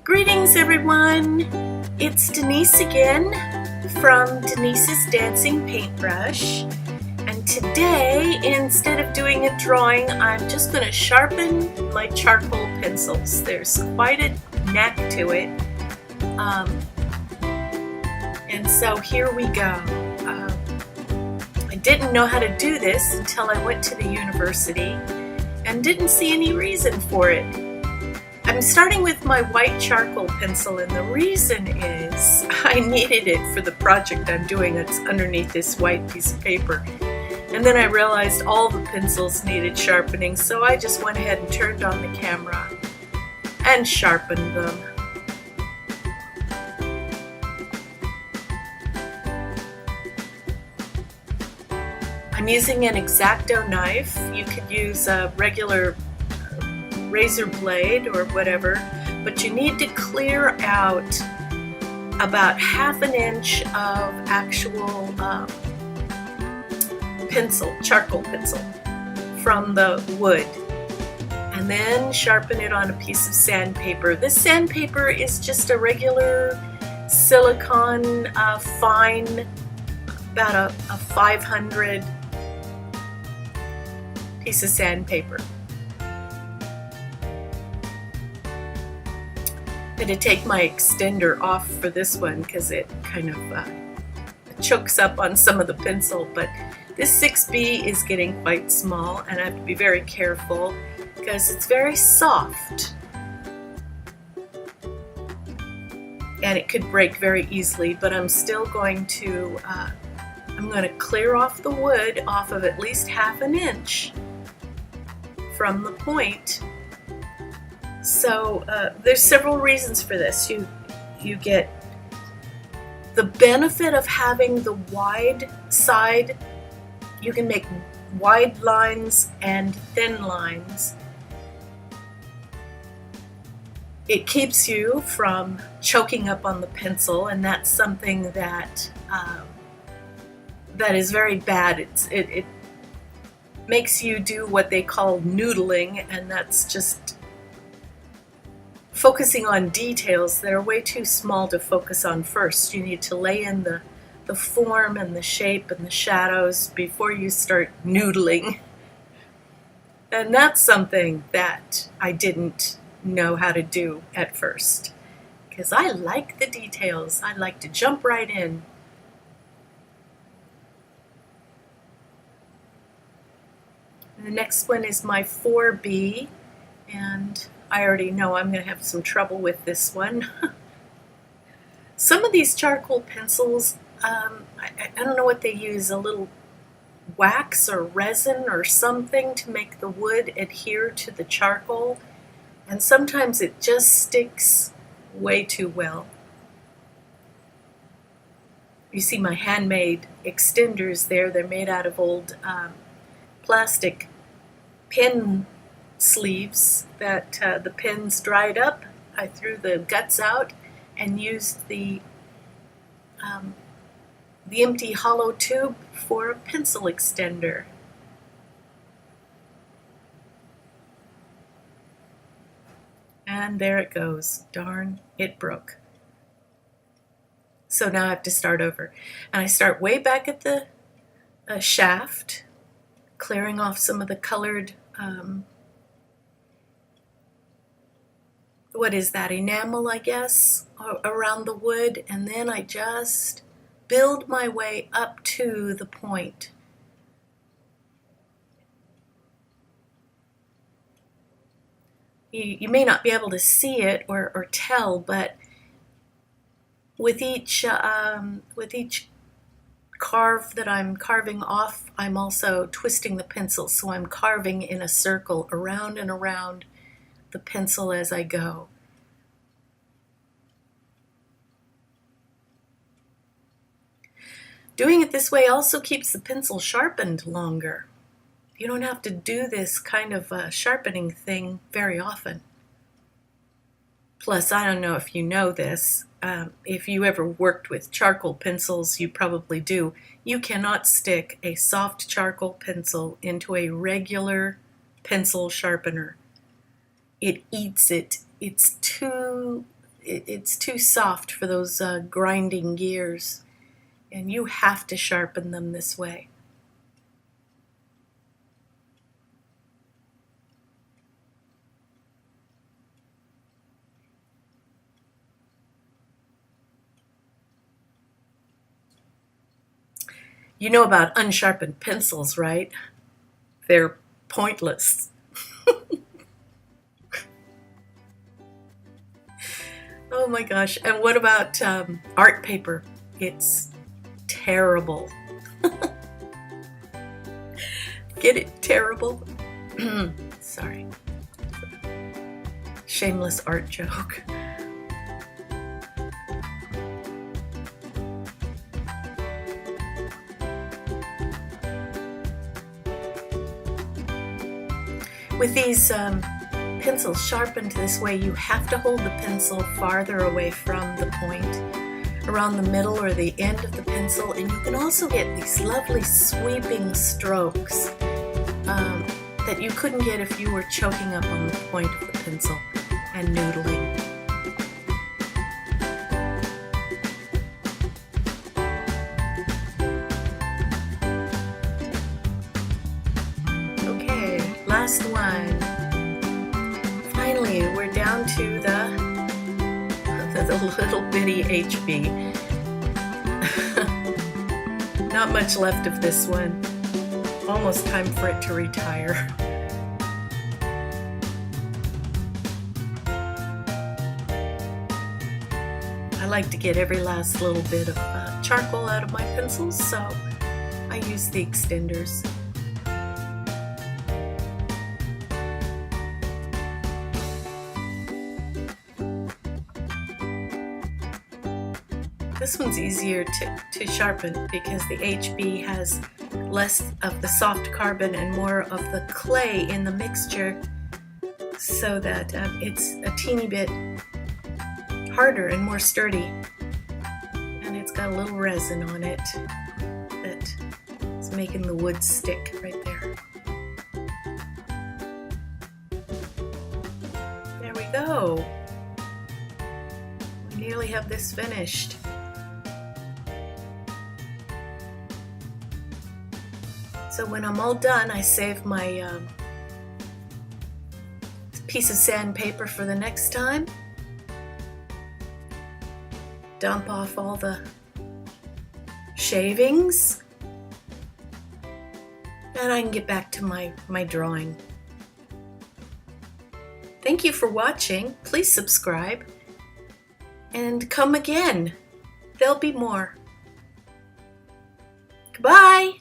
Greetings everyone, it's Denise again from Denise's Dancing Paintbrush, and today instead of doing a drawing I'm just going to sharpen my charcoal pencils. There's quite a knack to it, and so here we go. I didn't know how to do this until I went to the university and didn't see any reason for it. I'm starting with my white charcoal pencil, and the reason is I needed it for the project I'm doing that's underneath this white piece of paper. And then I realized all the pencils needed sharpening, so I just went ahead and turned on the camera and sharpened them. I'm using an X-Acto knife. You could use a regular razor blade or whatever, but you need to clear out about ½ an inch of actual charcoal pencil from the wood, and then sharpen it on a piece of sandpaper. This sandpaper is just a regular silicone fine, about a 500 piece of sandpaper. I'm going to take my extender off for this one because it kind of chokes up on some of the pencil, but this 6B is getting quite small and I have to be very careful because it's very soft and it could break very easily, but I'm still going to clear off the wood off of at least ½ an inch from the point. So there's several reasons for this. You get the benefit of having the wide side. You can make wide lines and thin lines. It keeps you from choking up on the pencil, and that's something that that is very bad. It makes you do what they call noodling, and that's just focusing on details that are way too small to focus on first. You need to lay in the form and the shape and the shadows before you start noodling. And that's something that I didn't know how to do at first, because I like the details. I like to jump right in. And the next one is my 4B, and I already know I'm going to have some trouble with this one. Some of these charcoal pencils, I don't know what they use, a little wax or resin or something to make the wood adhere to the charcoal, and sometimes it just sticks way too well. You see my handmade extenders there. They're made out of old plastic pen sleeves that the pens dried up. I threw the guts out and used the empty hollow tube for a pencil extender. And there it goes. Darn, it broke. So now I have to start over. And I start way back at the shaft, clearing off some of the colored what is that, enamel, I guess, around the wood, and then I just build my way up to the point. You may not be able to see it or tell, but with each carve that I'm carving off, I'm also twisting the pencil, so I'm carving in a circle around and around the pencil as I go. Doing it this way also keeps the pencil sharpened longer. You don't have to do this kind of sharpening thing very often. Plus, I don't know if you know this, if you ever worked with charcoal pencils, you probably do. You cannot stick a soft charcoal pencil into a regular pencil sharpener. It eats it. It's too it's too soft for those grinding gears, and you have to sharpen them this way. You know about unsharpened pencils, right? They're pointless. Oh my gosh. And what about art paper? It's terrible. Get it? Terrible? Sorry. Shameless art joke. With these pencils sharpened this way, you have to hold the pencil farther away from the point, around the middle or the end of the pencil, and you can also get these lovely sweeping strokes that you couldn't get if you were choking up on the point of the pencil and noodling. Last one. Finally, we're down to the little bitty HB. Not much left of this one. Almost time for it to retire. I like to get every last little bit of charcoal out of my pencils, so I use the extenders. This one's easier to sharpen because the HB has less of the soft carbon and more of the clay in the mixture, so that it's a teeny bit harder and more sturdy. And it's got a little resin on it that is making the wood stick right there. There we go. We nearly have this finished. So when I'm all done, I save my piece of sandpaper for the next time. Dump off all the shavings. And I can get back to my drawing. Thank you for watching. Please subscribe. And come again. There'll be more. Goodbye.